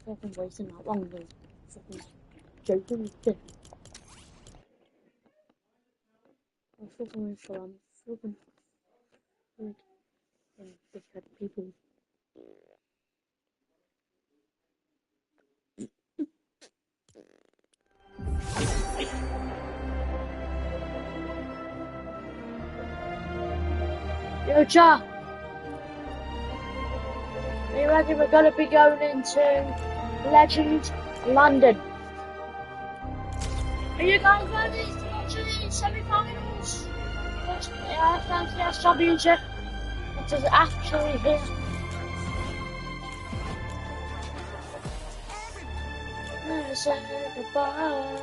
fucking wasting that long though. Fucking joking. I'm fucking with I'm fucking rude and dickhead people. Yo, chat. Are you ready? We're gonna be going into Legend London. Are you guys ready to go to the semi-finals? Yeah, Fantasy Championship. It is actually here. Never say goodbye.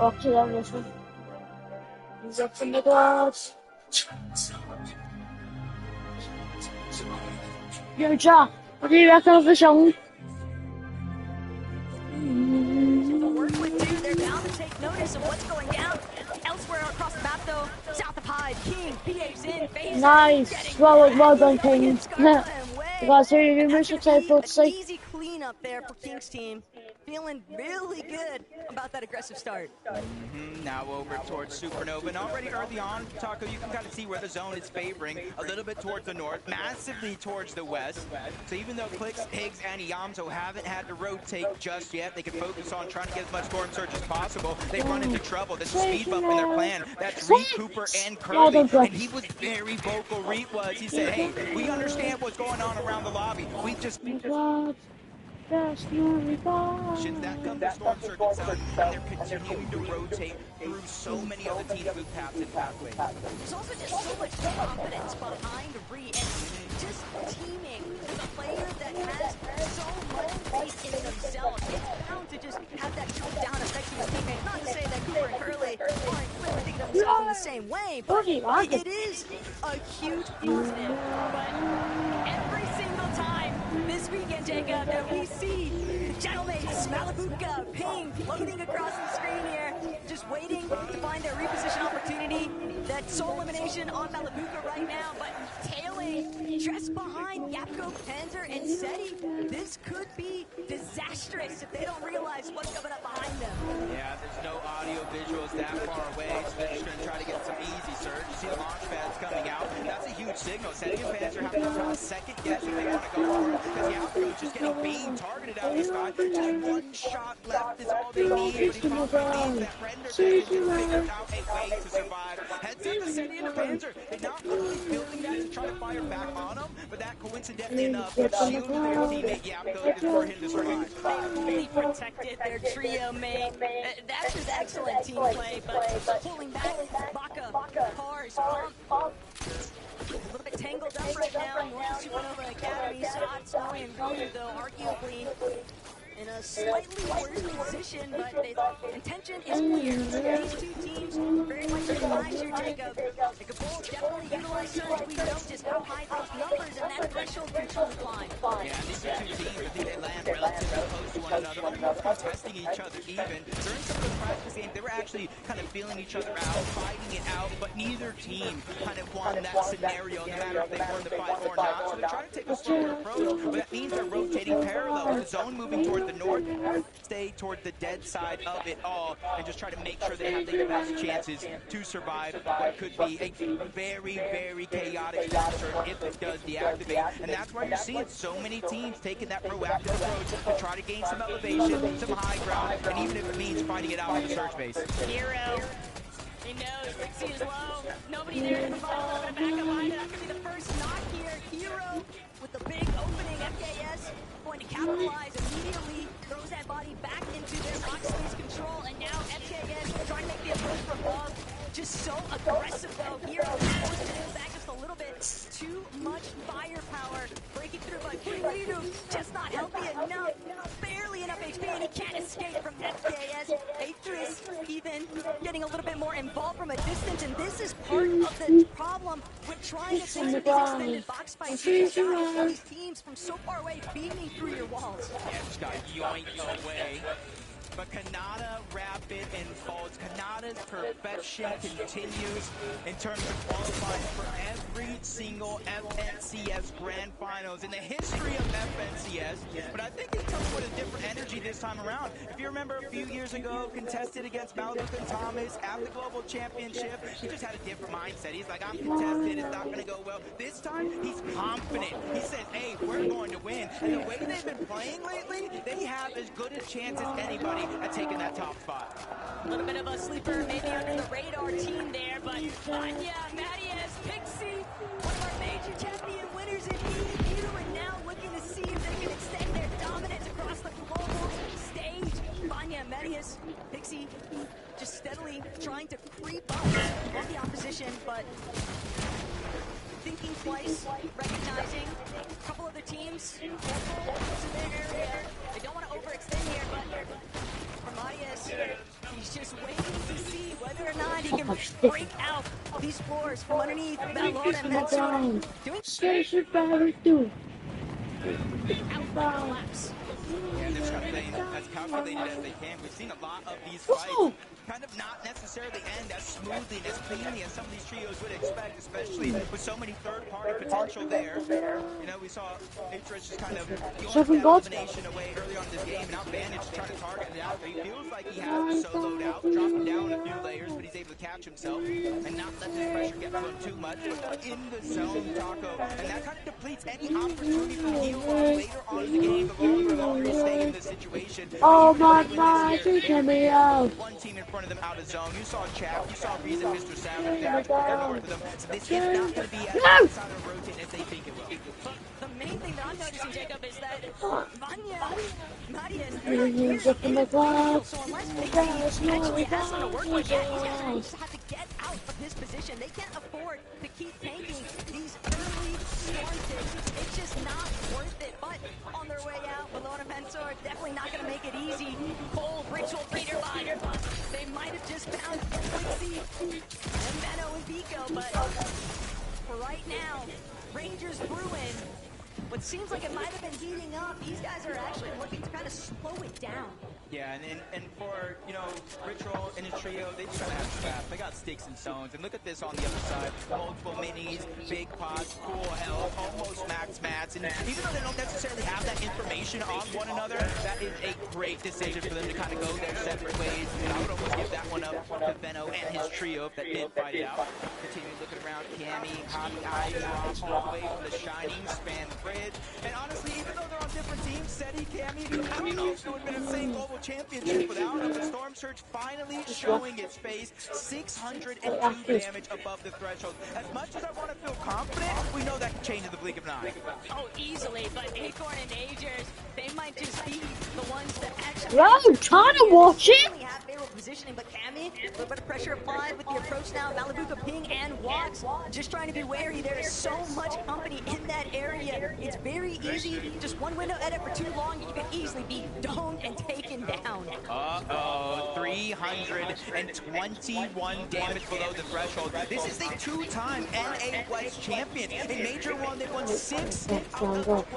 Okay, then this one. He's up in the glass. Yo, Jack, what do you reckon of the song? They're bound to take notice of what's going down. Elsewhere across the map, though, south of Hyde, King behaves in phase. Nice. Well done, King. You guys hear your mission say for safe. Easy cleanup there for King's team. Feeling really good about that aggressive start. Now over towards Supernova, and already early on, Taco, you can kind of see where the zone is favoring a little bit towards the north, massively towards the west. So even though Clicks, Higgs, and Yamso haven't had to rotate just yet, they can focus on trying to get as much storm surge as possible. They run into trouble. There's a speed bump in their plan. That's Reed, Cooper, and Curly. And he was very vocal, Reed was. He said, hey, we understand what's going on around the lobby. We just... That's Since that comes to Storm Surge itself, and they're continuing to rotate through so many other teams with paths and pathways. There's also just so much confidence behind Reed, and just teaming with a player that has so much faith in themselves. It's bound to just have that trickle-down effect to his teammates. Not to say that Cooper and Curly aren't clearly thinking of themselves in the same way, but it is a huge positive. But every single time this weekend, Jacob, that we see Gentleman's Malabuka Ping floating across the screen here, just waiting to find their reposition opportunity. That soul elimination on Malabuka right now, but tailing just behind Yapko, Panzer, and Seti. This could be disastrous if they don't realize what's coming up behind them. Yeah, there's no audio visuals that far away, so they're just going to try to get some easy surge. You see the launch pads coming out. That's a huge signal. Seti and Panzer have to try to second guess if they want to go for it, because Yapko's just getting beam targeted out of the sky. Just one shot left is all they need, but he probably needs that render that he can figure out a way to survive. Heads up to Seti and the Panzer. They're not really building that to try to fire back on him, but that coincidentally enough shielded their teammate Yapko for him to survive. They fully protected their trio mate. That's just excellent team play, but pulling back, Baka, Cars, Pump. A little bit tangled up right now. North Supernova Academy, Scott, Snowy, and Guru, though, arguably in a slightly worse position, but the intention is clear. These two teams, very much like last year, Jacob. They could both definitely utilize surge. We know just how high those numbers and that threshold control climb. Yeah, these are two teams. I think they land relatively close to one another, almost contesting each other even. During some of the practice games, they were actually kind of feeling each other out, fighting it out, but neither team kind of won that scenario, no matter if they won the fight or not. So they're trying to take a stronger approach, but that means they're rotating parallel. The zone moving toward the north, stay toward the dead side of it all, and just try to make sure they have the best chances to survive what could be a very, very chaotic surge if it does deactivate. And that's why you're seeing so many teams taking that proactive approach to try to gain some elevation, some high ground, and even if it means fighting it out in the surge base. Hero. He knows Rixie is low. Nobody there to provide a little bit of backup behind it. That could be the first knock here. Hero with the big opening. FKS going to capitalize immediately. Throws that body back into their box space control. And now FKS trying to make the approach from above. Just so aggressive though. Hero forced to do back to a little bit too much firepower breaking through, but Ryu just not healthy enough. Barely enough HP, and he can't escape from FKS. Aetherus even getting a little bit more involved from a distance, and this is part of the problem with trying to take these extended box fights. You just gotta have these teams from so far away beaming through your walls. Yeah, just got yoinked away. But Kanata rapid and folds. Kanata's perfection continues in terms of qualifying for every single FNCS Grand Finals in the history of FNCS. But I think he comes with a different energy this time around. If you remember a few years ago, contested against Malibu and Thomas at the Global Championship, he just had a different mindset. He's like, I'm contested, it's not going to go well. This time, he's confident. He said, hey, we're going to win. And the way they've been playing lately, they have as good a chance as anybody at taking that top spot. A little bit of a sleeper, maybe under the radar team there, but Vanya, Marius, Pixie, one of our major champion winners in EU, and now looking to see if they can extend their dominance across the global stage. Vanya, Marius, Pixie, just steadily trying to creep up on the opposition, but thinking twice, recognizing a couple other teams in their area. They don't want to overextend here, but Marius, he's just waiting to see whether or not he can break out these floors from underneath Valor and Mensur. Doing collapse. Yeah, they're just kind of playing as calculated as they can. We've seen a lot of these fights kind of not necessarily end as smoothly and as cleanly as some of these trios would expect, especially with so many third-party potential there. You know, we saw Aetherus just kind of going that elimination away early on in this game, and now Bandage trying to target it out. He feels like he has soloed out, dropping down a few layers, but he's able to catch himself and not let this pressure get to him too much. But in the zone, Taco, and that kind of depletes any opportunity for heal later on in the game. The longer you stay in this situation. Oh my God, you can me out. One team in front of them out of zone. You saw Chap, you saw Reason, Mr. Savage there. They're north of them. So this is not going to be as outside of rotate as they think it will. The main thing that I'm noticing, Jacob, is that Vanya, Marius, they're here so unless Pixie actually has something to work with, these guys just have to get out of this position. They can't afford to keep tanking these early storm ticks. It's just not worth it. But on their way out, Valor and Mensur definitely not going to make it easy. Cole, Ritual, Breeder, they might have just found Quincy and Benno and Vico, but for right now, Rangers Bruin, what seems like it might have been heating up, these guys are actually looking to kind of slow it down. Yeah, and for, you know, Ritual and his trio, they just gotta have scraps. They got sticks and stones. And look at this on the other side. Multiple minis, big pots, full health, almost max mats. And even though they don't necessarily have that information on one another, that is a great decision for them to kind of go their separate ways. And I would almost give that one up to Benno and his trio if that did fight it out. Continue looking around Cammy, Hobby, Ivy, all the way from the Shining, span the bridge. And honestly, even though they're on different teams, Seti, Cammy, I don't know if it would have been the same global championship without him. The Storm Surge finally showing its face. 602 damage above the threshold. As much as I want to feel confident, we know that can change in the blink of an eye. Oh, easily, but Acorn and Agers, they might just be the ones that actually... Bro, I'm trying to watch it. ...have favorable positioning, but Cammy, a little bit of pressure applied with the approach now. Malabuka, Ping, and Watts just trying to be wary. There is so much company in that area. It's very easy. Just one window edit for too long, you can easily be domed and taken down. Uh-oh, 321 damage below the threshold. This is a two-time NA West champion. In Major 1, they won 6 out of 12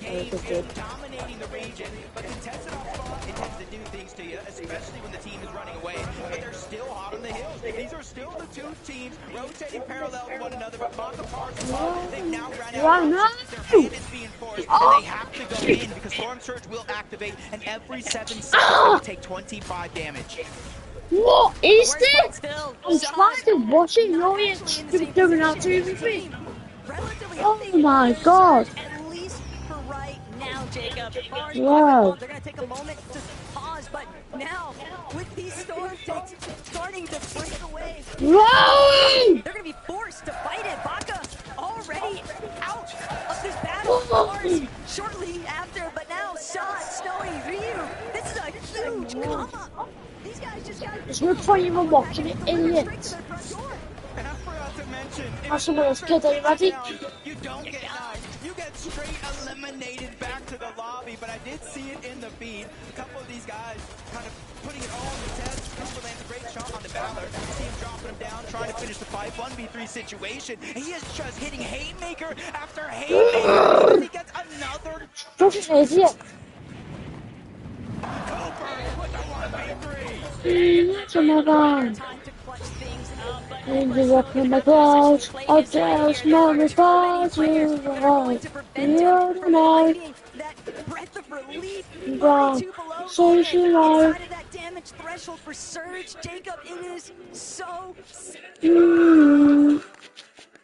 games, dominating the region. But contested off front, it tends to do things to you, especially when the team is running away. But they're still hot on the hills. These are still the two teams rotating parallel to one another, but Maka Parks above. They've now ran out of options. Their hand is being forced, and they have to go in because Storm Surge will activate, and every 7 seconds they will take 25 damage. What is this? I'm trying to watch it, no, it's doing out to me. Oh my God. At least for right now, Jacob. Wow. They're going to take a moment to pause, but now, with these storm takes starting to break away, Run! they're going to be forced to fight it. Baka already out of this battle. Mars shortly after, but now Shot, Snowy, Ryu. This is a huge come up. These guys just got... There's no point even watching it, idiot. And I forgot to mention, if Oh, it's someone else after killed everybody. takedown, you don't get knives. You get straight eliminated back to the lobby, but I did see it in the feed. A couple of these guys kind of putting it all on the test. Cooper lands a great shot on the Valor. You see him dropping him down, trying to finish the fight. 1v3 situation. And he is just hitting Haymaker after Haymaker as he gets another. Don't you say it? Cooper with the 1v3. That's another. Time to clutch things up, but In Cooper's the slowly my becoming a clouds, position. Playin I'll is right just here. There not are too many without players you. that are going to prevent You him from know, finding that breath of relief. Bro, 42 below so even she like, inside of that damage threshold for Surge. Jacob, it is so.